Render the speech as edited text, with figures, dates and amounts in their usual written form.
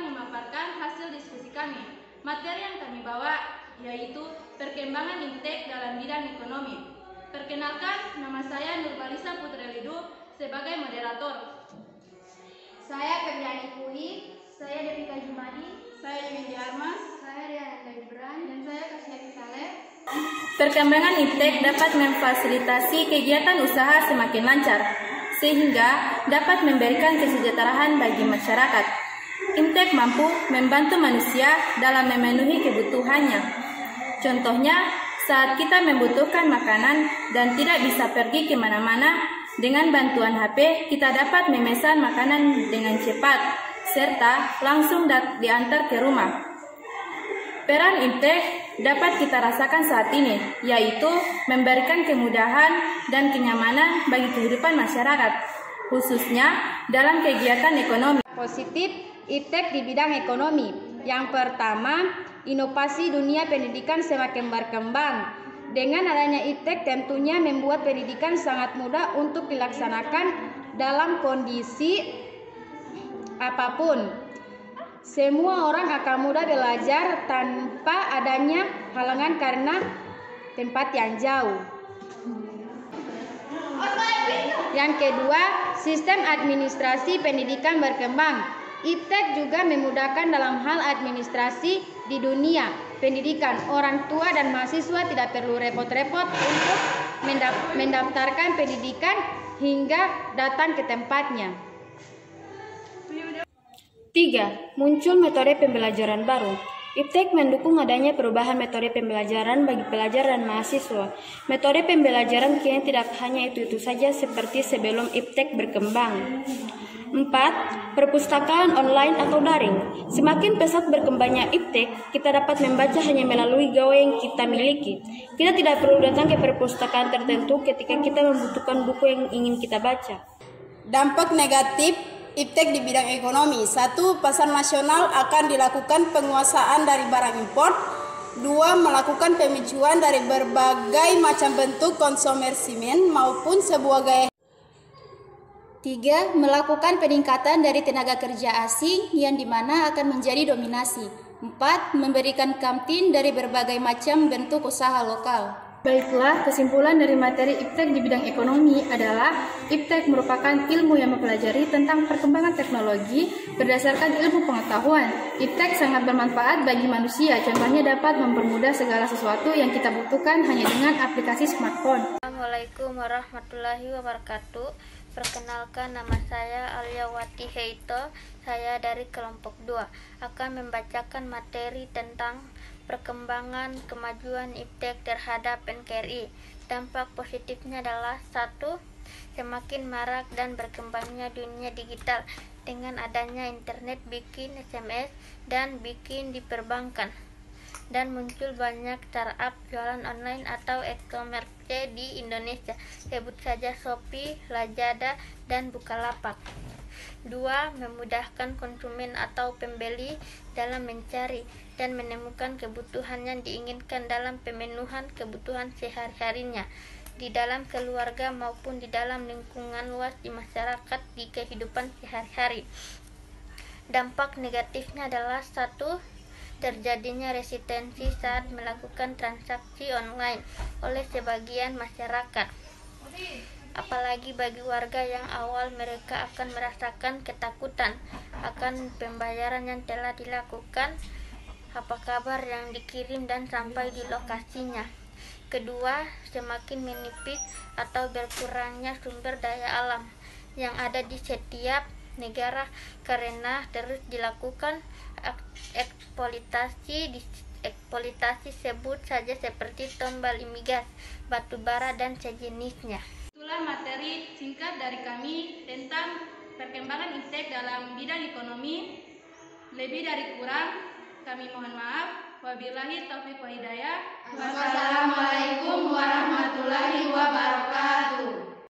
memaparkan hasil diskusi kami. Materi yang kami bawa yaitu perkembangan iptek dalam bidang ekonomi. Perkenalkan, nama saya Nurbalisa Putrelidu sebagai moderator. Saya Ferdiani Pui, saya Devika Jumadi, Saya Dewi Armas, saya Riana Gibran, dan saya Kasiyati Saleh. Perkembangan iptek dapat memfasilitasi kegiatan usaha semakin lancar, sehingga dapat memberikan kesejahteraan bagi masyarakat. Iptek mampu membantu manusia dalam memenuhi kebutuhannya. Contohnya, saat kita membutuhkan makanan dan tidak bisa pergi kemana-mana, dengan bantuan HP kita dapat memesan makanan dengan cepat, serta langsung diantar ke rumah. Peran iptek dapat kita rasakan saat ini, yaitu memberikan kemudahan dan kenyamanan bagi kehidupan masyarakat, khususnya dalam kegiatan ekonomi. positif iptek di bidang ekonomi. Yang pertama, inovasi dunia pendidikan semakin berkembang. Dengan adanya iptek tentunya membuat pendidikan sangat mudah untuk dilaksanakan dalam kondisi apapun. Semua orang akan mudah belajar tanpa adanya halangan karena tempat yang jauh. Yang kedua, sistem administrasi pendidikan berkembang. Iptek juga memudahkan dalam hal administrasi di dunia pendidikan. Orang tua dan mahasiswa tidak perlu repot-repot untuk mendaftarkan pendidikan hingga datang ke tempatnya. 3. Muncul metode pembelajaran baru. Iptek mendukung adanya perubahan metode pembelajaran bagi pelajar dan mahasiswa. Metode pembelajaran kini tidak hanya itu-itu saja seperti sebelum iptek berkembang. 4. Perpustakaan online atau daring. Semakin pesat berkembangnya iptek, kita dapat membaca hanya melalui gawai yang kita miliki. Kita tidak perlu datang ke perpustakaan tertentu ketika kita membutuhkan buku yang ingin kita baca. Dampak negatif iptek di bidang ekonomi. 1. Pasar nasional akan dilakukan penguasaan dari barang impor. 2. Melakukan pemicuan dari berbagai macam bentuk konsumerisme maupun sebuah gaya. 3. Melakukan peningkatan dari tenaga kerja asing yang dimana akan menjadi dominasi. 4. Memberikan kantin dari berbagai macam bentuk usaha lokal. Baiklah, kesimpulan dari materi iptek di bidang ekonomi adalah iptek merupakan ilmu yang mempelajari tentang perkembangan teknologi berdasarkan ilmu pengetahuan. Iptek sangat bermanfaat bagi manusia, contohnya dapat mempermudah segala sesuatu yang kita butuhkan hanya dengan aplikasi smartphone. Assalamualaikum warahmatullahi wabarakatuh. Perkenalkan, nama saya Aliawati Heito. Saya dari kelompok 2 akan membacakan materi tentang perkembangan kemajuan iptek terhadap NKRI. Dampak positifnya adalah 1. Semakin marak dan berkembangnya dunia digital dengan adanya internet, bikin SMS dan bikin di perbankan, dan muncul banyak startup jualan online atau e-commerce di Indonesia. Sebut saja Shopee, Lazada, dan Bukalapak. 2. Memudahkan konsumen atau pembeli dalam mencari dan menemukan kebutuhan yang diinginkan dalam pemenuhan kebutuhan sehari-harinya di dalam keluarga maupun di dalam lingkungan luas di masyarakat di kehidupan sehari-hari. Dampak negatifnya adalah 1. Terjadinya resistensi saat melakukan transaksi online oleh sebagian masyarakat, apalagi bagi warga yang awal mereka akan merasakan ketakutan akan pembayaran yang telah dilakukan, apa kabar yang dikirim dan sampai di lokasinya. Kedua, semakin menipis atau berkurangnya sumber daya alam yang ada di setiap negara karena terus dilakukan eksploitasi sebut saja seperti tambal migas, batu bara, dan sejenisnya. Itulah materi singkat dari kami tentang perkembangan iptek dalam bidang ekonomi. Lebih dari kurang, kami mohon maaf. Wabillahi taufiq wa hidayah. Wassalamualaikum warahmatullahi wabarakatuh.